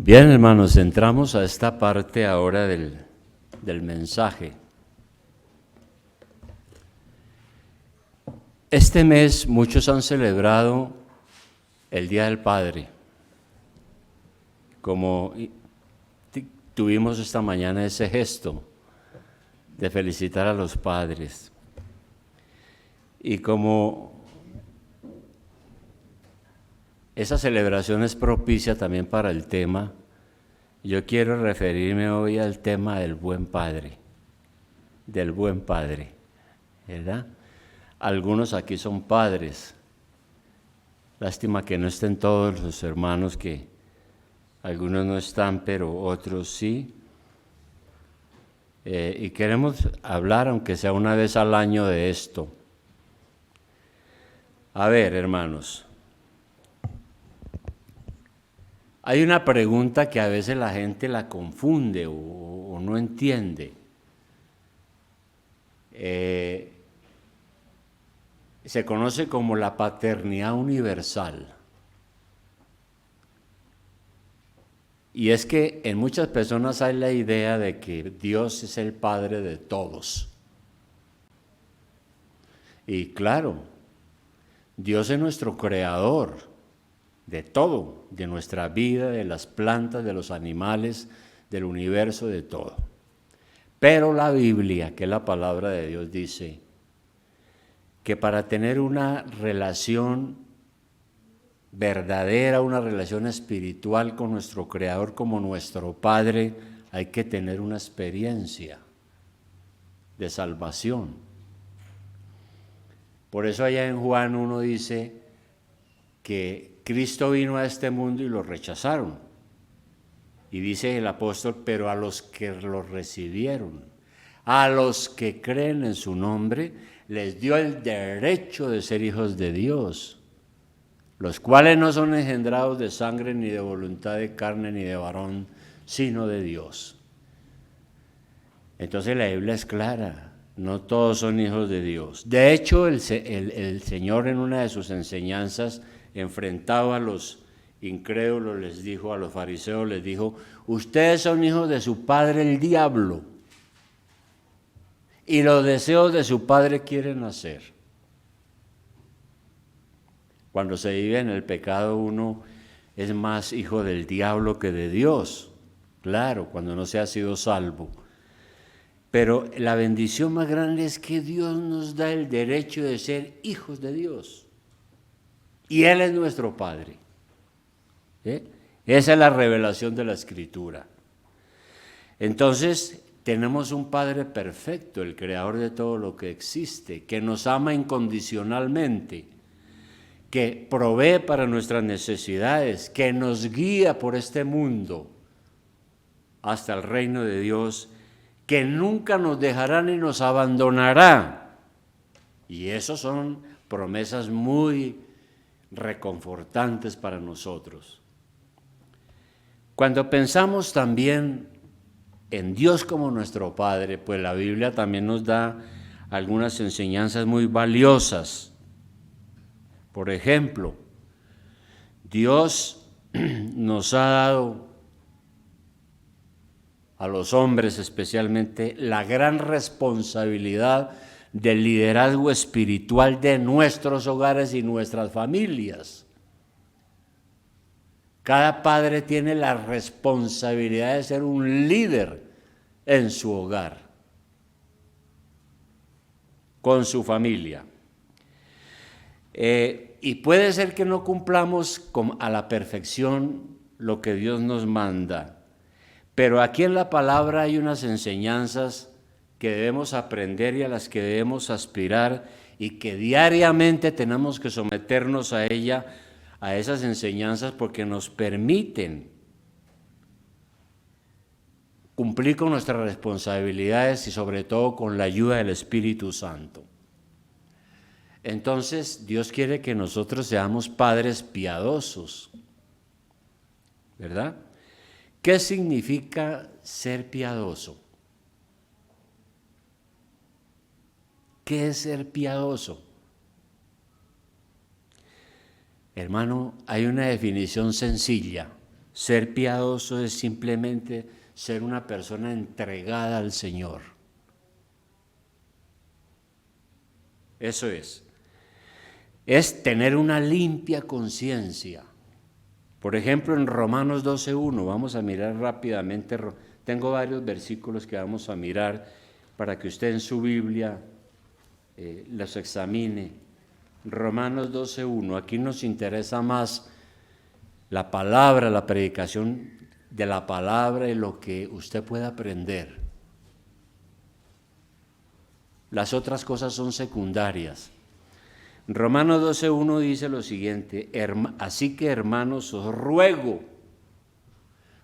Bien, hermanos, entramos a esta parte ahora del mensaje. Este mes muchos han celebrado el Día del Padre, como tuvimos esta mañana ese gesto de felicitar a los padres. Y como esa celebración es propicia también para el tema, yo quiero referirme hoy al tema del buen padre, ¿verdad? Algunos aquí son padres. Lástima que no estén todos los hermanos, que algunos no están, pero otros sí. Y queremos hablar, aunque sea una vez al año, de esto. A ver, hermanos, hay una pregunta que a veces la gente la confunde o no entiende. Se conoce como la paternidad universal. Y es que en muchas personas hay la idea de que Dios es el Padre de todos. Y claro, Dios es nuestro creador de todo, de nuestra vida, de las plantas, de los animales, del universo, de todo. Pero la Biblia, que es la palabra de Dios, dice que para tener una relación verdadera, una relación espiritual con nuestro Creador como nuestro Padre, hay que tener una experiencia de salvación. Por eso allá en Juan 1 dice que Cristo vino a este mundo y lo rechazaron. Y dice el apóstol, pero a los que lo recibieron, a los que creen en su nombre, les dio el derecho de ser hijos de Dios, los cuales no son engendrados de sangre, ni de voluntad de carne, ni de varón, sino de Dios. Entonces la Biblia es clara, no todos son hijos de Dios. De hecho, el Señor en una de sus enseñanzas, enfrentado a los incrédulos, les dijo, a los fariseos les dijo, ustedes son hijos de su padre el diablo, y los deseos de su padre quieren hacer. Cuando se vive en el pecado, uno es más hijo del diablo que de Dios, claro, cuando no se ha sido salvo. Pero la bendición más grande es que Dios nos da el derecho de ser hijos de Dios. Y Él es nuestro Padre. Esa es la revelación de la Escritura. Entonces, tenemos un Padre perfecto, el Creador de todo lo que existe, que nos ama incondicionalmente, que provee para nuestras necesidades, que nos guía por este mundo hasta el reino de Dios, que nunca nos dejará ni nos abandonará. Y eso son promesas muy reconfortantes para nosotros. Cuando pensamos también en Dios como nuestro Padre, pues la Biblia también nos da algunas enseñanzas muy valiosas. Por ejemplo, Dios nos ha dado a los hombres especialmente la gran responsabilidad del liderazgo espiritual de nuestros hogares y nuestras familias. Cada padre tiene la responsabilidad de ser un líder en su hogar, con su familia. Y puede ser que no cumplamos a la perfección lo que Dios nos manda, pero aquí en la palabra hay unas enseñanzas que debemos aprender y a las que debemos aspirar y que diariamente tenemos que someternos a ella, a esas enseñanzas, porque nos permiten cumplir con nuestras responsabilidades y sobre todo con la ayuda del Espíritu Santo. Entonces, Dios quiere que nosotros seamos padres piadosos, ¿verdad? ¿Qué significa ser piadoso? ¿Qué es ser piadoso? Hermano, hay una definición sencilla. Ser piadoso es simplemente ser una persona entregada al Señor. Eso es. Es tener una limpia conciencia. Por ejemplo, en Romanos 12:1, vamos a mirar rápidamente, tengo varios versículos que vamos a mirar para que usted en su Biblia los examine. Romanos 12:1, aquí nos interesa más la palabra, la predicación de la palabra y lo que usted pueda aprender. Las otras cosas son secundarias. Romanos 12:1 dice lo siguiente: así que, hermanos, os ruego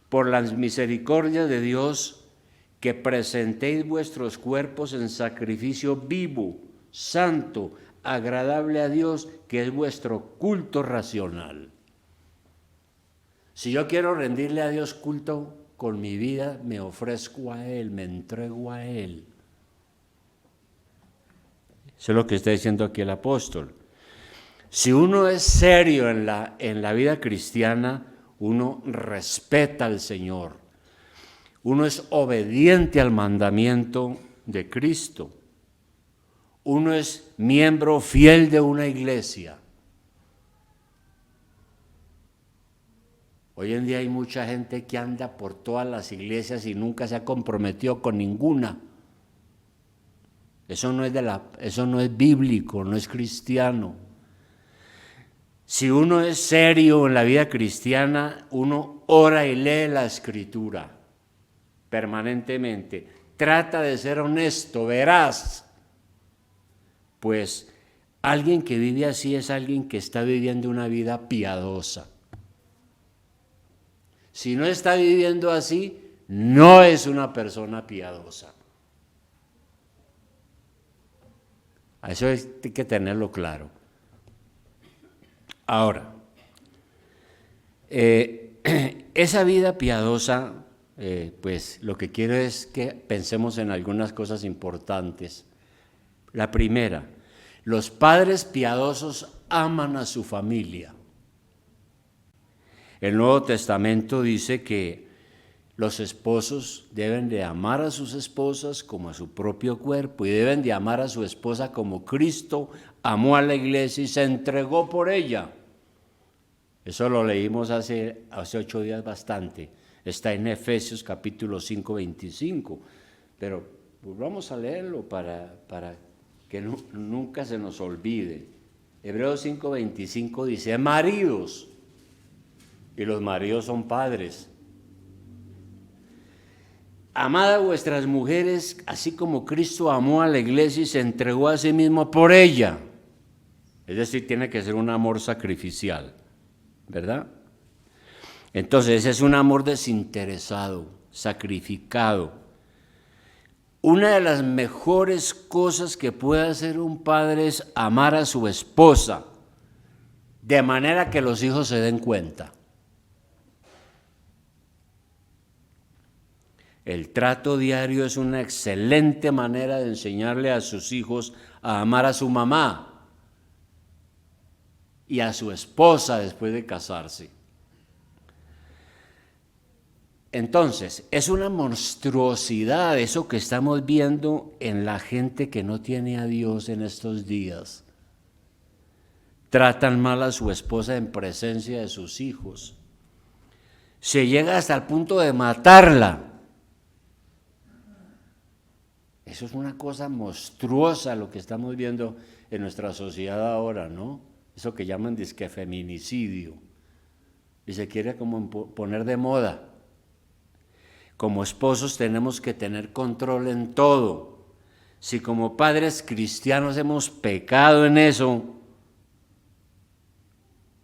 por las misericordias de Dios que presentéis vuestros cuerpos en sacrificio vivo, santo, agradable a Dios, que es vuestro culto racional. Si yo quiero rendirle a Dios culto con mi vida, me ofrezco a Él, me entrego a Él. Eso es lo que está diciendo aquí el apóstol. Si uno es serio en la vida cristiana, uno respeta al Señor. Uno es obediente al mandamiento de Cristo. Uno es miembro fiel de una iglesia. Hoy en día hay mucha gente que anda por todas las iglesias y nunca se ha comprometido con ninguna. Eso no es bíblico, no es cristiano. Si uno es serio en la vida cristiana, uno ora y lee la Escritura permanentemente. Trata de ser honesto, veraz. Pues alguien que vive así es alguien que está viviendo una vida piadosa. Si no está viviendo así, no es una persona piadosa. Eso hay que tenerlo claro. Ahora, esa vida piadosa, pues lo que quiero es que pensemos en algunas cosas importantes. La primera, los padres piadosos aman a su familia. El Nuevo Testamento dice que los esposos deben de amar a sus esposas como a su propio cuerpo y deben de amar a su esposa como Cristo amó a la iglesia y se entregó por ella. Eso lo leímos hace 8 días bastante. Está en Efesios capítulo 5, 25. Pero pues vamos a leerlo para que nunca se nos olvide. Hebreos 5, 25 dice: maridos, y los maridos son padres, amad a vuestras mujeres, así como Cristo amó a la iglesia y se entregó a sí mismo por ella. Es decir, tiene que ser un amor sacrificial, ¿verdad? Entonces, ese es un amor desinteresado, sacrificado. Una de las mejores cosas que puede hacer un padre es amar a su esposa, de manera que los hijos se den cuenta. El trato diario es una excelente manera de enseñarle a sus hijos a amar a su mamá y a su esposa después de casarse. Entonces, es una monstruosidad eso que estamos viendo en la gente que no tiene a Dios en estos días. Tratan mal a su esposa en presencia de sus hijos. Se llega hasta el punto de matarla. Eso es una cosa monstruosa lo que estamos viendo en nuestra sociedad ahora, ¿no? Eso que llaman disque feminicidio. Y se quiere como poner de moda. Como esposos tenemos que tener control en todo. Si como padres cristianos hemos pecado en eso,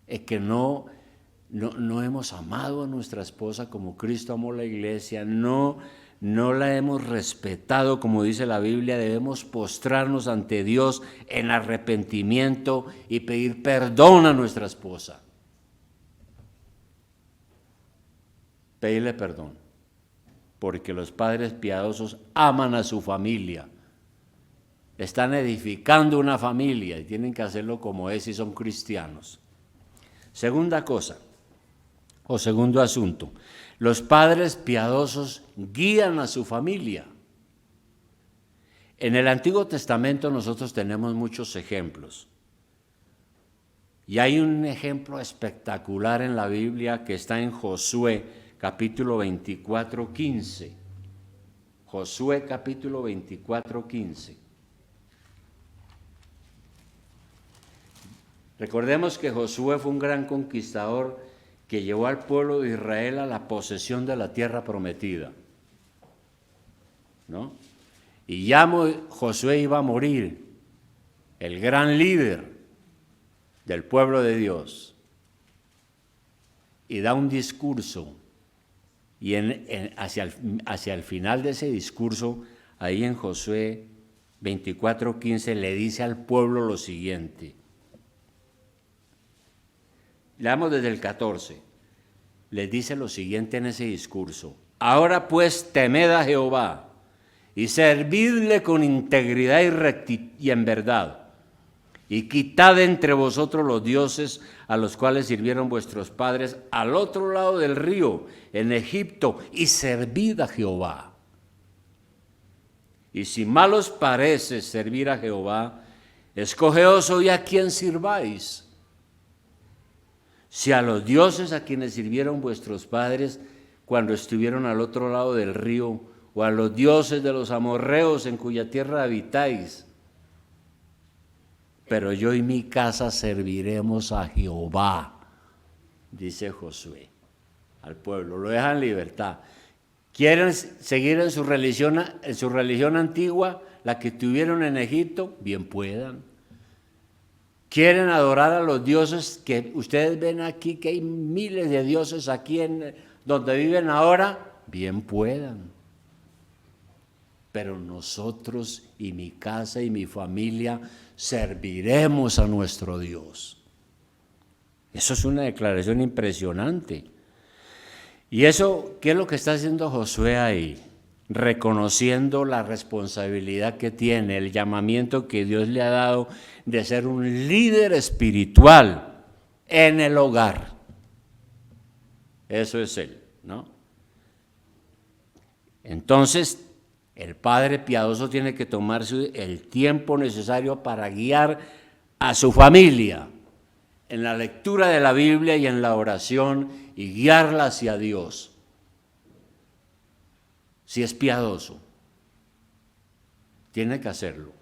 es que no hemos amado a nuestra esposa como Cristo amó la iglesia, no la hemos respetado como dice la Biblia. Debemos postrarnos ante Dios en arrepentimiento y pedir perdón a nuestra esposa. Pedirle perdón, porque los padres piadosos aman a su familia, están edificando una familia y tienen que hacerlo como es si son cristianos. Segunda cosa, o segundo asunto, los padres piadosos guían a su familia. En el Antiguo Testamento nosotros tenemos muchos ejemplos. Y hay un ejemplo espectacular en la Biblia que está en Josué, capítulo 24, 15. Josué, capítulo 24, 15. Recordemos que Josué fue un gran conquistador que llevó al pueblo de Israel a la posesión de la tierra prometida, ¿no? Y ya Josué iba a morir, el gran líder del pueblo de Dios, y da un discurso, y hacia el final de ese discurso, ahí en Josué 24:15, le dice al pueblo lo siguiente. Leamos desde el 14. Les dice lo siguiente en ese discurso: ahora pues temed a Jehová y servidle con integridad y en verdad, y quitad entre vosotros los dioses a los cuales sirvieron vuestros padres al otro lado del río, en Egipto, y servid a Jehová. Y si mal os parece servir a Jehová, escogeos hoy a quién sirváis. Si a los dioses a quienes sirvieron vuestros padres cuando estuvieron al otro lado del río, o a los dioses de los amorreos en cuya tierra habitáis. Pero yo y mi casa serviremos a Jehová, dice Josué al pueblo. Lo dejan en libertad. ¿Quieren seguir en su religión antigua, la que tuvieron en Egipto? Bien puedan. ¿Quieren adorar a los dioses que ustedes ven aquí, que hay miles de dioses aquí donde viven ahora? Bien puedan. Pero nosotros y mi casa y mi familia serviremos a nuestro Dios. Eso es una declaración impresionante. ¿Y eso qué es lo que está haciendo Josué ahí? Reconociendo la responsabilidad que tiene, el llamamiento que Dios le ha dado de ser un líder espiritual en el hogar. Eso es él, ¿no? Entonces, el padre piadoso tiene que tomarse el tiempo necesario para guiar a su familia en la lectura de la Biblia y en la oración y guiarla hacia Dios. Si es piadoso, tiene que hacerlo.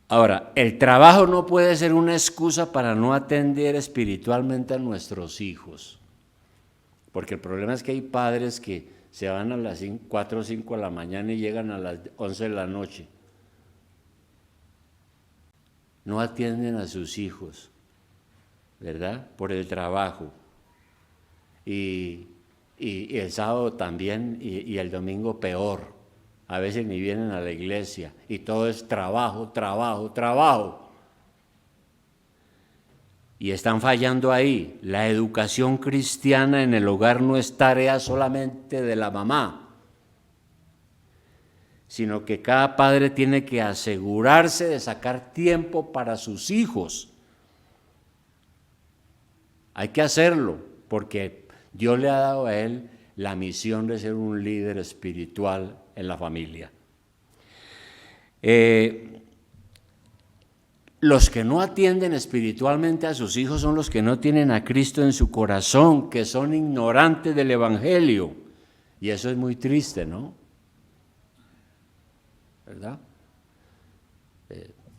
Ahora, el trabajo no puede ser una excusa para no atender espiritualmente a nuestros hijos, porque el problema es que hay padres que se van a las 4 o 5 de la mañana y llegan a las 11 de la noche. No atienden a sus hijos, ¿verdad? Por el trabajo. Y el sábado también, y el domingo peor. A veces ni vienen a la iglesia. Y todo es trabajo, trabajo, trabajo. Y están fallando ahí. La educación cristiana en el hogar no es tarea solamente de la mamá, sino que cada padre tiene que asegurarse de sacar tiempo para sus hijos. Hay que hacerlo, porque Dios le ha dado a él la misión de ser un líder espiritual en la familia. Los que no atienden espiritualmente a sus hijos son los que no tienen a Cristo en su corazón, que son ignorantes del Evangelio. Y eso es muy triste, ¿no? ¿Verdad?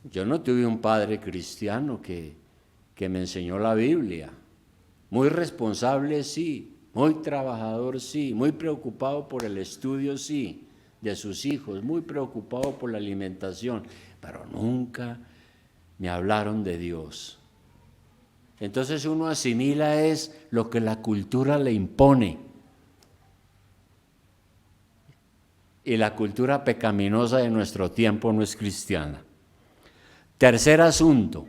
Yo no tuve un padre cristiano que me enseñó la Biblia. Muy responsable, sí. Muy trabajador, sí. Muy preocupado por el estudio, sí, de sus hijos. Muy preocupado por la alimentación. Pero nunca me hablaron de Dios. Entonces uno asimila es lo que la cultura le impone. Y la cultura pecaminosa de nuestro tiempo no es cristiana. Tercer asunto.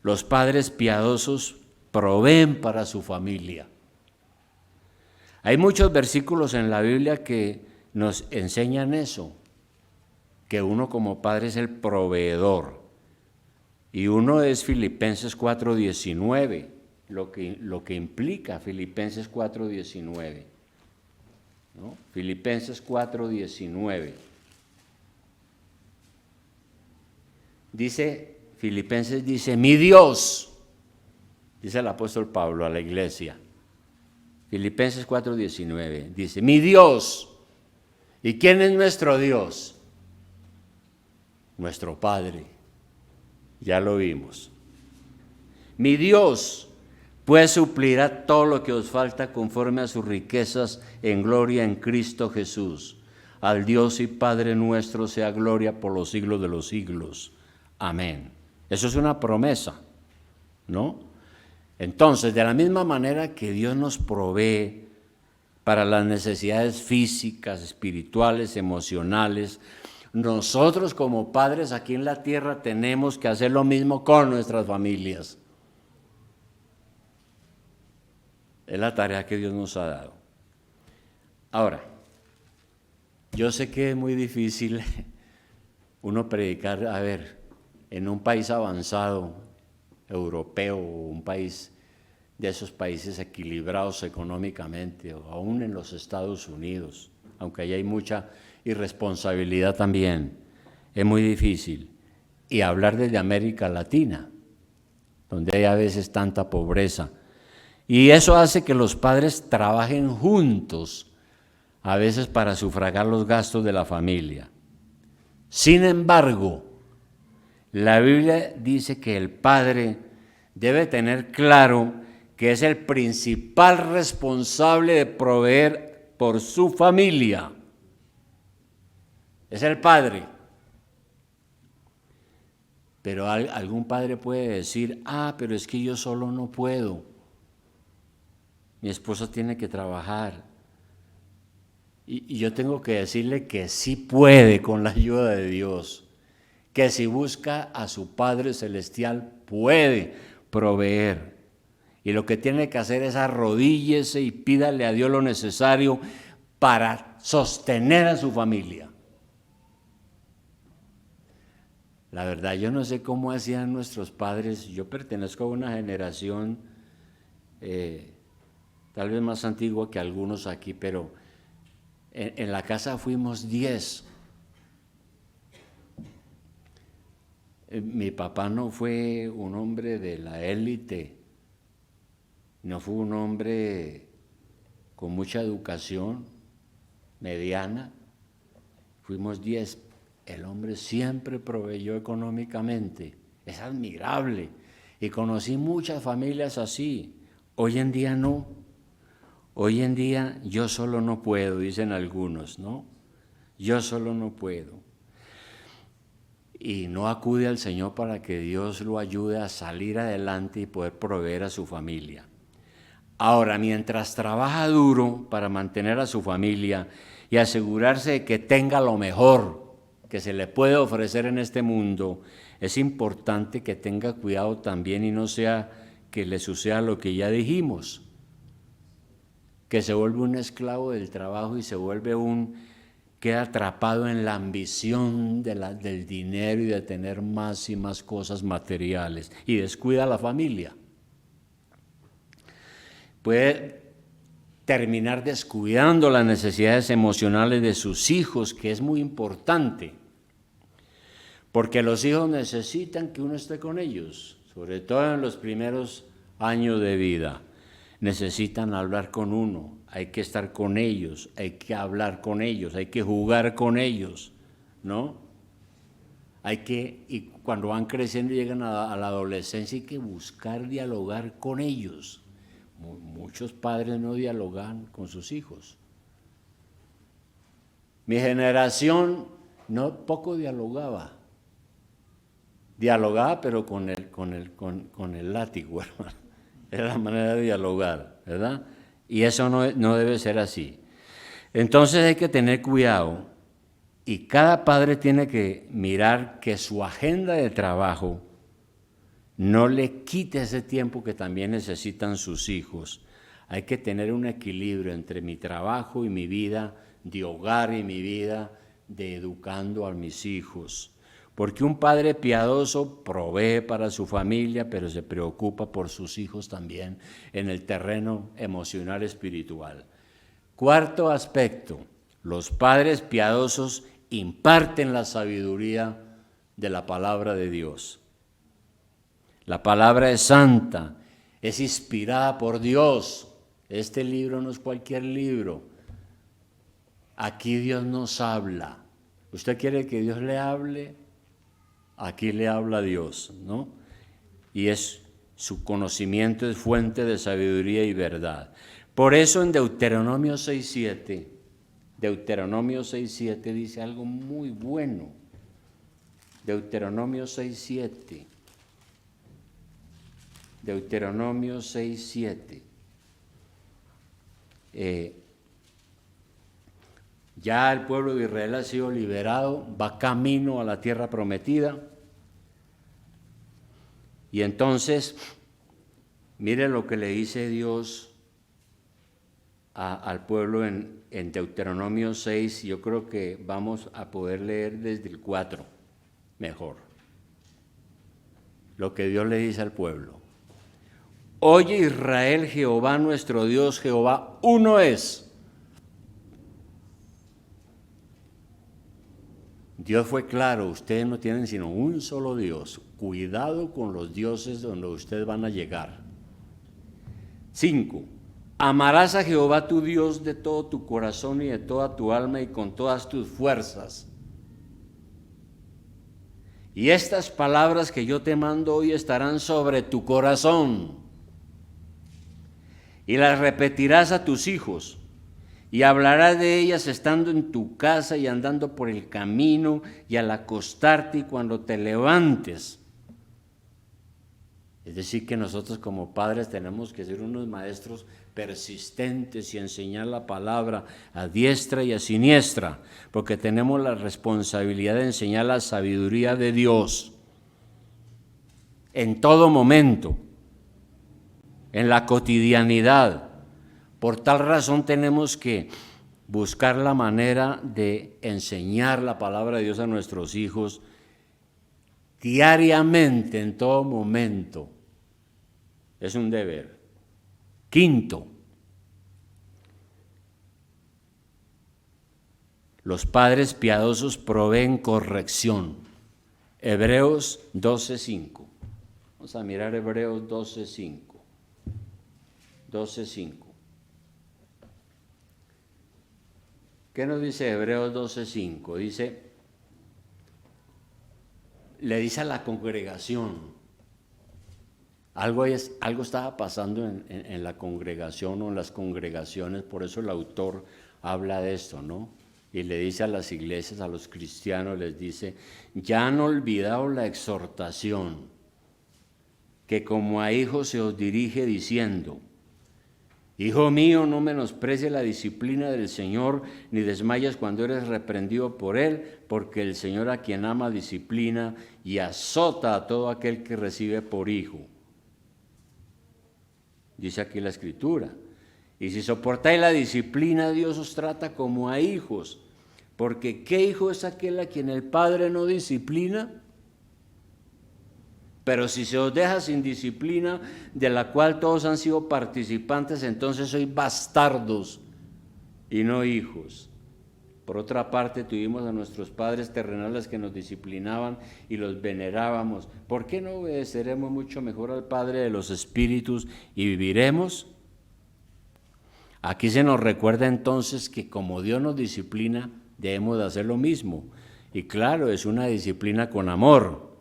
Los padres piadosos proveen para su familia. Hay muchos versículos en la Biblia que nos enseñan eso, que uno como padre es el proveedor. Y uno es Filipenses 4:19. lo que implica Filipenses 4:19, ¿no? Filipenses 4:19. Filipenses dice, mi Dios, dice el apóstol Pablo a la iglesia. Filipenses 4:19 dice, mi Dios. ¿Y quién es nuestro Dios? Nuestro Padre. Ya lo vimos. Mi Dios pues suplirá todo lo que os falta conforme a sus riquezas en gloria en Cristo Jesús. Al Dios y Padre nuestro sea gloria por los siglos de los siglos. Amén. Eso es una promesa, ¿no? Entonces, de la misma manera que Dios nos provee para las necesidades físicas, espirituales, emocionales, nosotros como padres aquí en la tierra tenemos que hacer lo mismo con nuestras familias. Es la tarea que Dios nos ha dado. Ahora, yo sé que es muy difícil uno predicar, a ver, en un país avanzado, europeo, o un país de esos países equilibrados económicamente, o aún en los Estados Unidos, aunque allá hay mucha irresponsabilidad también, es muy difícil. Y hablar desde América Latina, donde hay a veces tanta pobreza. Y eso hace que los padres trabajen juntos, a veces para sufragar los gastos de la familia. Sin embargo, la Biblia dice que el padre debe tener claro que es el principal responsable de proveer por su familia. Es el padre. Pero algún padre puede decir, pero es que yo solo no puedo. Mi esposa tiene que trabajar. Y yo tengo que decirle que sí puede con la ayuda de Dios. Que si busca a su Padre Celestial puede proveer. Y lo que tiene que hacer es arrodíllese y pídale a Dios lo necesario para sostener a su familia. La verdad, yo no sé cómo hacían nuestros padres. Yo pertenezco a una generación tal vez más antigua que algunos aquí, pero en la casa fuimos 10. Mi papá no fue un hombre de la élite, no fue un hombre con mucha educación, mediana. Fuimos 10. El hombre siempre proveyó económicamente. Es admirable. Y conocí muchas familias así. Hoy en día no. Hoy en día yo solo no puedo, dicen algunos, ¿no? Yo solo no puedo. Y no acude al Señor para que Dios lo ayude a salir adelante y poder proveer a su familia. Ahora, mientras trabaja duro para mantener a su familia y asegurarse de que tenga lo mejor que se le puede ofrecer en este mundo, es importante que tenga cuidado también y no sea que le suceda lo que ya dijimos, que se vuelve un esclavo del trabajo y se vuelve queda atrapado en la ambición del dinero y de tener más y más cosas materiales y descuida a la familia. Puede terminar descuidando las necesidades emocionales de sus hijos, que es muy importante, porque los hijos necesitan que uno esté con ellos, sobre todo en los primeros años de vida. Necesitan hablar con uno, hay que estar con ellos, hay que hablar con ellos, hay que jugar con ellos, ¿no? Y cuando van creciendo y llegan a la adolescencia, hay que buscar dialogar con ellos. Muchos padres no dialogan con sus hijos. Mi generación poco dialogaba. Dialogaba, pero con el látigo, hermano. Era la manera de dialogar, ¿verdad? Y eso no debe ser así. Entonces hay que tener cuidado y cada padre tiene que mirar que su agenda de trabajo no le quite ese tiempo que también necesitan sus hijos. Hay que tener un equilibrio entre mi trabajo y mi vida de hogar y mi vida de educando a mis hijos. Porque un padre piadoso provee para su familia, pero se preocupa por sus hijos también en el terreno emocional espiritual. Cuarto aspecto, los padres piadosos imparten la sabiduría de la palabra de Dios. La palabra es santa, es inspirada por Dios. Este libro no es cualquier libro. Aquí Dios nos habla. ¿Usted quiere que Dios le hable? Aquí le habla Dios, ¿no? Y su conocimiento es fuente de sabiduría y verdad. Por eso en Deuteronomio 6:7 dice algo muy bueno. Deuteronomio 6:7. Deuteronomio 6:7. Ya el pueblo de Israel ha sido liberado, va camino a la tierra prometida. Y entonces, mire lo que le dice Dios al pueblo en Deuteronomio 6. Yo creo que vamos a poder leer desde el 4 mejor. Lo que Dios le dice al pueblo. Oye Israel, Jehová nuestro Dios, Jehová uno es. Dios fue claro, ustedes no tienen sino un solo Dios. Cuidado con los dioses donde ustedes van a llegar. 5. Amarás a Jehová tu Dios de todo tu corazón y de toda tu alma y con todas tus fuerzas. Y estas palabras que yo te mando hoy estarán sobre tu corazón. Y las repetirás a tus hijos. Y hablarás de ellas estando en tu casa y andando por el camino y al acostarte y cuando te levantes. Es decir, que nosotros como padres tenemos que ser unos maestros persistentes y enseñar la palabra a diestra y a siniestra, porque tenemos la responsabilidad de enseñar la sabiduría de Dios en todo momento, en la cotidianidad. Por tal razón tenemos que buscar la manera de enseñar la palabra de Dios a nuestros hijos diariamente, en todo momento. Es un deber. 5. Los padres piadosos proveen corrección. Hebreos 12:5. Vamos a mirar Hebreos 12:5. 12:5. ¿Qué nos dice Hebreos 12:5? Le dice a la congregación, algo estaba pasando en la congregación o en las congregaciones, por eso el autor habla de esto, ¿no? Y le dice a las iglesias, a los cristianos, les dice, ya han olvidado la exhortación, que como a hijos se os dirige diciendo, hijo mío, no menosprecies la disciplina del Señor, ni desmayes cuando eres reprendido por Él, porque el Señor a quien ama disciplina y azota a todo aquel que recibe por hijo. Dice aquí la Escritura. Y si soportáis la disciplina, Dios os trata como a hijos, porque ¿qué hijo es aquel a quien el Padre no disciplina? Pero si se os deja sin disciplina, de la cual todos han sido participantes, entonces sois bastardos y no hijos. Por otra parte, tuvimos a nuestros padres terrenales que nos disciplinaban y los venerábamos. ¿Por qué no obedeceremos mucho mejor al Padre de los Espíritus y viviremos? Aquí se nos recuerda entonces que como Dios nos disciplina, debemos de hacer lo mismo. Y claro, es una disciplina con amor.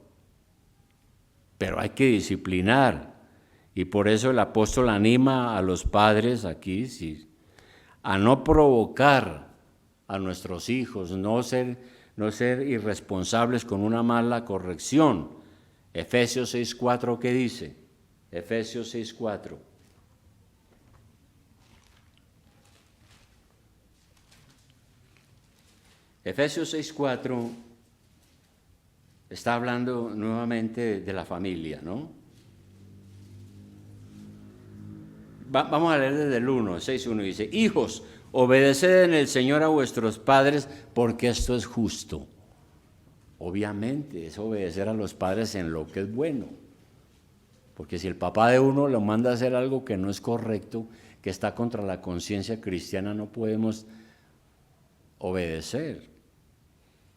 Pero hay que disciplinar, y por eso el apóstol anima a los padres aquí a no provocar a nuestros hijos, no ser irresponsables con una mala corrección. Efesios 6:4, ¿qué dice? Efesios 6:4. Efesios 6:4 está hablando nuevamente de la familia, ¿no? Vamos a leer desde el 1, 6:1, dice, hijos, obedeced en el Señor a vuestros padres, porque esto es justo. Obviamente, es obedecer a los padres en lo que es bueno. Porque si el papá de uno lo manda a hacer algo que no es correcto, que está contra la conciencia cristiana, no podemos obedecer.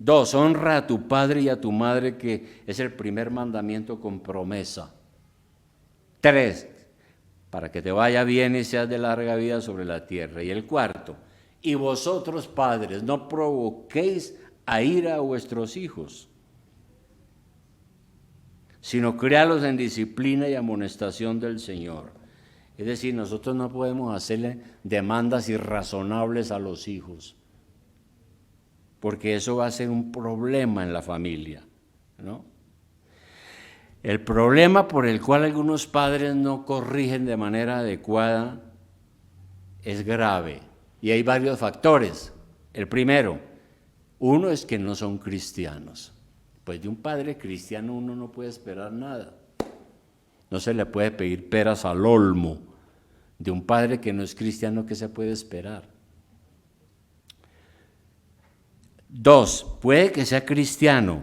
2, honra a tu padre y a tu madre, que es el primer mandamiento con promesa. 3, para que te vaya bien y seas de larga vida sobre la tierra. Y el 4, y vosotros padres, no provoquéis a ira a vuestros hijos, sino créalos en disciplina y amonestación del Señor. Es decir, nosotros no podemos hacerle demandas irrazonables a los hijos, porque eso va a ser un problema en la familia, ¿no? El problema por el cual algunos padres no corrigen de manera adecuada es grave, y hay varios factores. El primero, uno es que no son cristianos. Pues de un padre cristiano uno no puede esperar nada. No se le puede pedir peras al olmo. De un padre que no es cristiano, ¿qué se puede esperar? 2, puede que sea cristiano,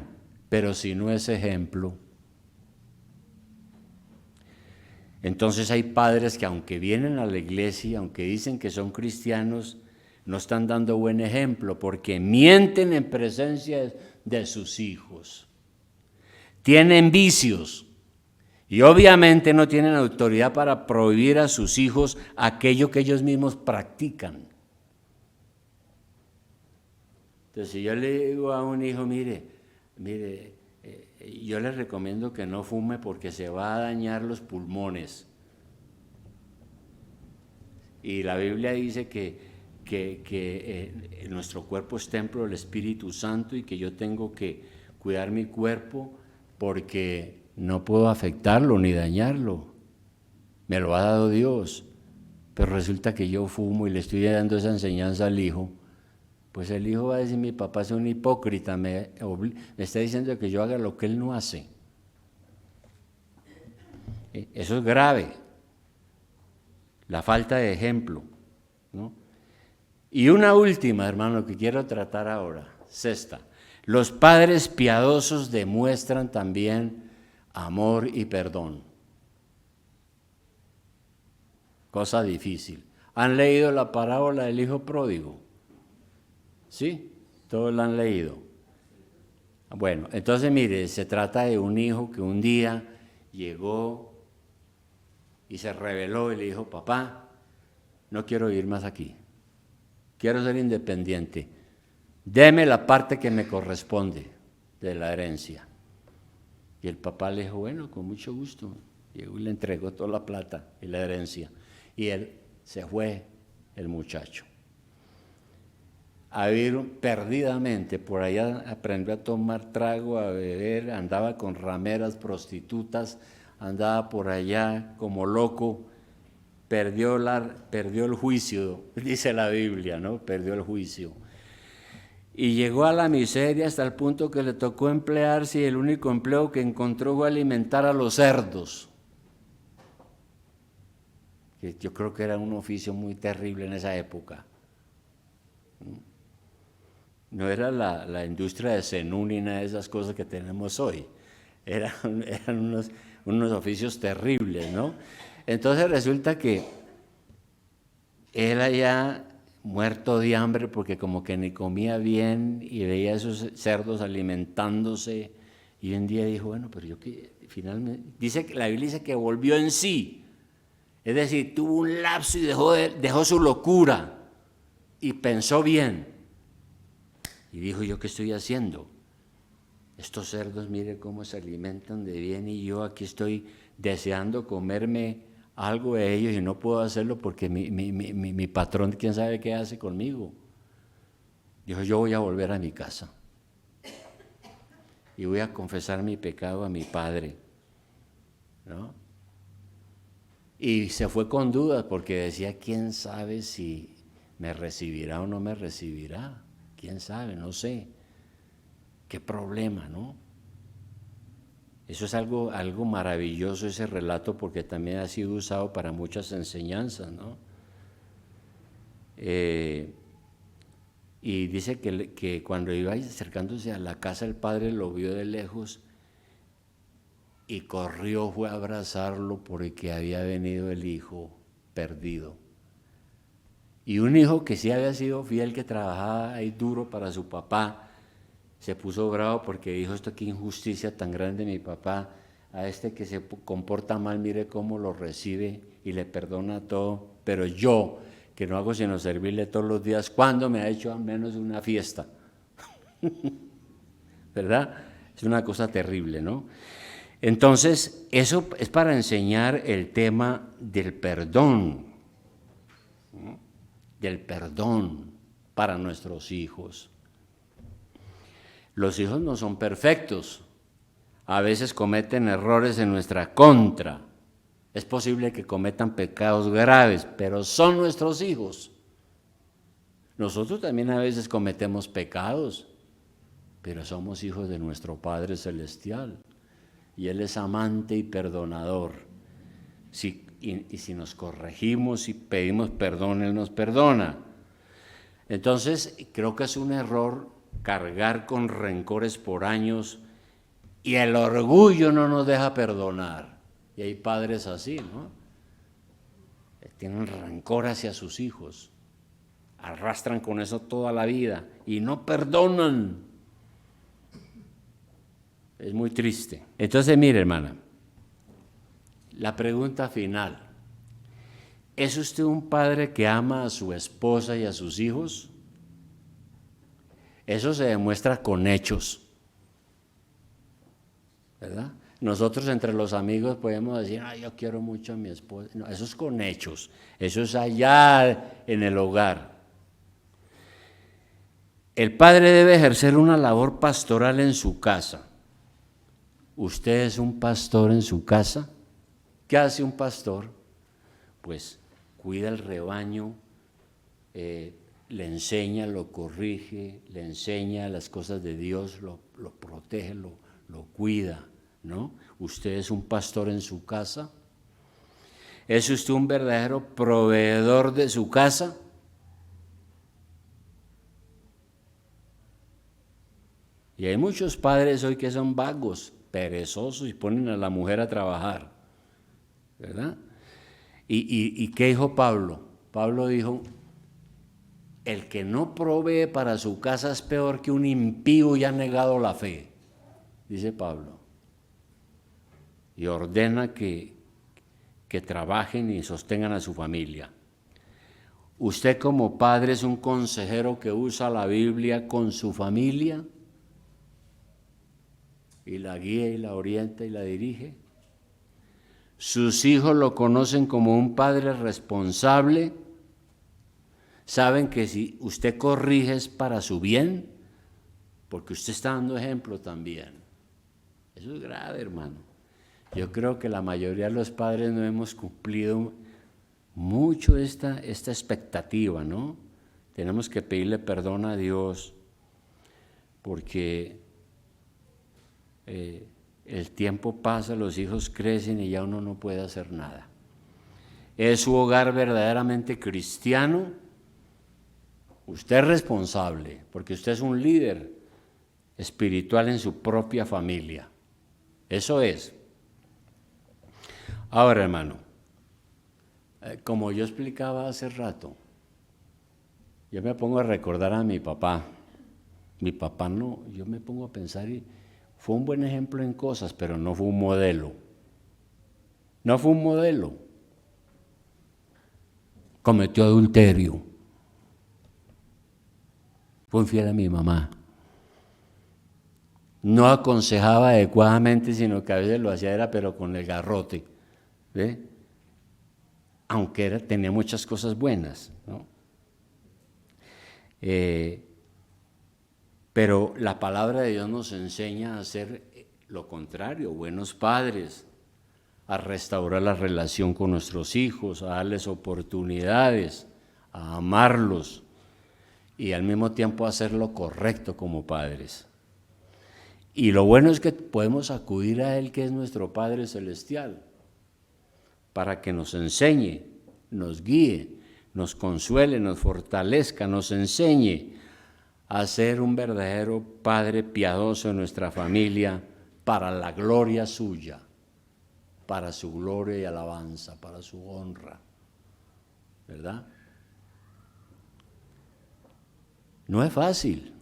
pero si no es ejemplo. Entonces hay padres que aunque vienen a la iglesia, aunque dicen que son cristianos, no están dando buen ejemplo porque mienten en presencia de sus hijos. Tienen vicios y obviamente no tienen autoridad para prohibir a sus hijos aquello que ellos mismos practican. Entonces, si yo le digo a un hijo, mire, yo le recomiendo que no fume porque se va a dañar los pulmones. Y la Biblia dice que nuestro cuerpo es templo del Espíritu Santo y que yo tengo que cuidar mi cuerpo porque no puedo afectarlo ni dañarlo. Me lo ha dado Dios. Pero resulta que yo fumo y le estoy dando esa enseñanza al hijo. Pues el hijo va a decir, mi papá es un hipócrita, me está diciendo que yo haga lo que él no hace. Eso es grave, la falta de ejemplo, ¿no? Y una última, hermano, que quiero tratar ahora, 6. Los padres piadosos demuestran también amor y perdón. Cosa difícil. ¿Han leído la parábola del hijo pródigo? ¿Sí? Todos la han leído. Bueno, entonces mire, se trata de un hijo que un día llegó y se rebeló y le dijo, papá, no quiero vivir más aquí, quiero ser independiente, deme la parte que me corresponde de la herencia. Y el papá le dijo, bueno, con mucho gusto. Llegó y le entregó toda la plata y la herencia. Y él se fue, el muchacho, a vivir perdidamente. Por allá aprendió a tomar trago, a beber, andaba con rameras, prostitutas, andaba por allá como loco, perdió el juicio, dice la Biblia, ¿no? Perdió el juicio. Y llegó a la miseria hasta el punto que le tocó emplearse y el único empleo que encontró fue alimentar a los cerdos. Que yo creo que era un oficio muy terrible en esa época. No era la industria de cenú ni nada de esas cosas que tenemos hoy. Eran unos oficios terribles, ¿no? Entonces resulta que él allá muerto de hambre porque como que ni comía bien y veía a esos cerdos alimentándose y un día dijo, bueno, pero yo que finalmente, la Biblia dice que volvió en sí, es decir, tuvo un lapso y dejó su locura y pensó bien y dijo, ¿yo qué estoy haciendo? Estos cerdos, mire cómo se alimentan de bien y yo aquí estoy deseando comerme algo de ellos y no puedo hacerlo porque mi patrón, quién sabe qué hace conmigo. Dijo, yo voy a volver a mi casa y voy a confesar mi pecado a mi padre, ¿no? Y se fue con dudas porque decía, quién sabe si me recibirá o no me recibirá, quién sabe, no sé. Qué problema, ¿no? Eso es algo maravilloso, ese relato, porque también ha sido usado para muchas enseñanzas, ¿no? Y dice que cuando iba acercándose a la casa, el padre lo vio de lejos y corrió, fue a abrazarlo porque había venido el hijo perdido. Y un hijo que sí había sido fiel, que trabajaba ahí duro para su papá, se puso bravo porque dijo: esto qué injusticia tan grande mi papá, a este que se comporta mal, mire cómo lo recibe y le perdona todo, pero yo, que no hago sino servirle todos los días, ¿cuándo me ha hecho al menos una fiesta? ¿Verdad? Es una cosa terrible, ¿no? Entonces, eso es para enseñar el tema del perdón, ¿no? Del perdón para nuestros hijos. Los hijos no son perfectos, a veces cometen errores en nuestra contra. Es posible que cometan pecados graves, pero son nuestros hijos. Nosotros también a veces cometemos pecados, pero somos hijos de nuestro Padre Celestial. Y Él es amante y perdonador. Y si nos corregimos y pedimos perdón, Él nos perdona. Entonces, creo que es un error cargar con rencores por años, y el orgullo no nos deja perdonar. Y hay padres así, ¿no? Tienen rencor hacia sus hijos, arrastran con eso toda la vida y no perdonan. Es muy triste. Entonces, mire, hermana, la pregunta final: ¿es usted un padre que ama a su esposa y a sus hijos? Eso se demuestra con hechos, ¿verdad? Nosotros entre los amigos podemos decir: yo quiero mucho a mi esposa. No, eso es con hechos, eso es allá en el hogar. El padre debe ejercer una labor pastoral en su casa. ¿Usted es un pastor en su casa? ¿Qué hace un pastor? Pues cuida el rebaño, le enseña, lo corrige, le enseña las cosas de Dios, lo protege, lo cuida, ¿no? ¿Usted es un pastor en su casa? ¿Es usted un verdadero proveedor de su casa? Y hay muchos padres hoy que son vagos, perezosos, y ponen a la mujer a trabajar, ¿verdad? ¿Y qué dijo Pablo? Pablo dijo: el que no provee para su casa es peor que un impío y ha negado la fe, dice Pablo. Y ordena que trabajen y sostengan a su familia. ¿Usted como padre es un consejero que usa la Biblia con su familia y la guía y la orienta y la dirige? ¿Sus hijos lo conocen como un padre responsable? ¿Saben que si usted corrige es para su bien? Porque usted está dando ejemplo también. Eso es grave, hermano. Yo creo que la mayoría de los padres no hemos cumplido mucho esta expectativa, ¿no? Tenemos que pedirle perdón a Dios, porque el tiempo pasa, los hijos crecen y ya uno no puede hacer nada. ¿Es su hogar verdaderamente cristiano? Usted es responsable, porque usted es un líder espiritual en su propia familia. Eso es. Ahora, hermano, como yo explicaba hace rato, yo me pongo a recordar a mi papá. Mi papá no, yo me pongo a pensar, y fue un buen ejemplo en cosas, pero no fue un modelo. No fue un modelo. Cometió adulterio. Fue infiel a mi mamá. No aconsejaba adecuadamente, sino que a veces lo hacía pero con el garrote, ¿ve? Aunque tenía muchas cosas buenas, ¿no? Pero la palabra de Dios nos enseña a hacer lo contrario, buenos padres, a restaurar la relación con nuestros hijos, a darles oportunidades, a amarlos y al mismo tiempo hacer lo correcto como padres. Y lo bueno es que podemos acudir a Él, que es nuestro Padre Celestial, para que nos enseñe, nos guíe, nos consuele, nos fortalezca, nos enseñe a ser un verdadero padre piadoso en nuestra familia para la gloria suya, para su gloria y alabanza, para su honra, ¿verdad? No es fácil.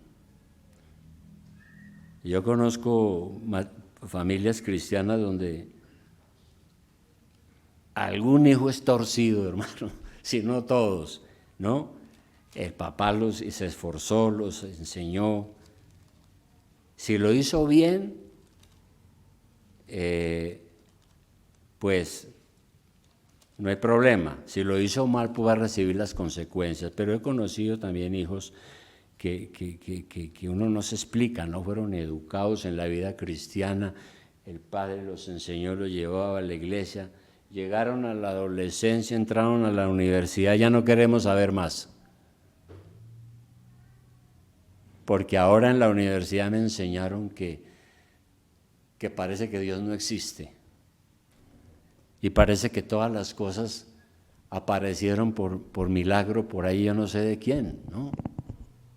Yo conozco familias cristianas donde algún hijo es torcido, hermano, si no todos, ¿no? El papá se esforzó, los enseñó. Si lo hizo bien, pues no hay problema. Si lo hizo mal, pues va a recibir las consecuencias. Pero he conocido también hijos que uno no se explica, no fueron educados en la vida cristiana. El padre los enseñó, los llevaba a la iglesia. Llegaron a la adolescencia, entraron a la universidad, ya no queremos saber más. Porque ahora en la universidad me enseñaron que parece que Dios no existe. Y parece que todas las cosas aparecieron por milagro, por ahí yo no sé de quién, ¿no?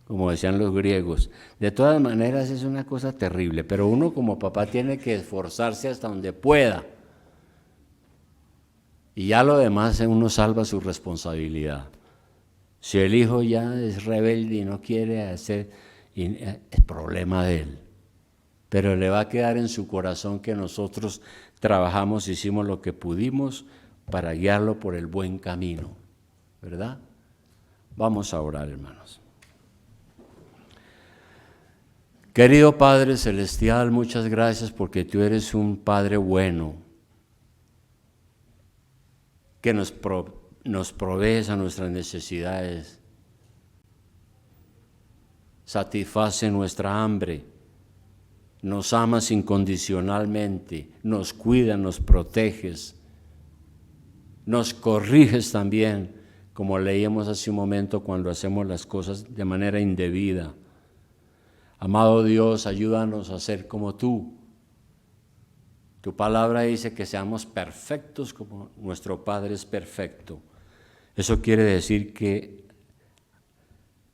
Como decían los griegos. De todas maneras es una cosa terrible, pero uno como papá tiene que esforzarse hasta donde pueda. Y ya lo demás uno salva su responsabilidad. Si el hijo ya es rebelde y no quiere hacer, es problema de él. Pero le va a quedar en su corazón que nosotros trabajamos, hicimos lo que pudimos para guiarlo por el buen camino, ¿verdad? Vamos a orar, hermanos. Querido Padre Celestial, muchas gracias porque tú eres un Padre bueno, que nos provees a nuestras necesidades, satisface nuestra hambre, nos amas incondicionalmente, nos cuidas, nos proteges, nos corriges también, como leíamos hace un momento cuando hacemos las cosas de manera indebida. Amado Dios, ayúdanos a ser como tú. Tu palabra dice que seamos perfectos como nuestro Padre es perfecto. Eso quiere decir que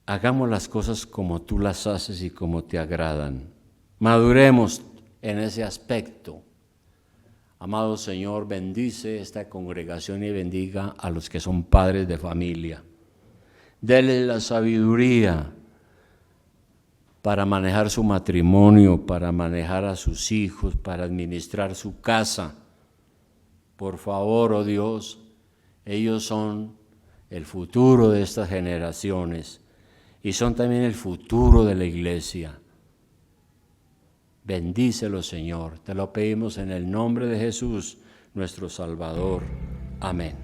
hagamos las cosas como tú las haces y como te agradan. Maduremos en ese aspecto. Amado Señor, bendice esta congregación y bendiga a los que son padres de familia. Dele la sabiduría para manejar su matrimonio, para manejar a sus hijos, para administrar su casa. Por favor, oh Dios, ellos son el futuro de estas generaciones y son también el futuro de la iglesia. Bendícelo, Señor. Te lo pedimos en el nombre de Jesús, nuestro Salvador. Amén.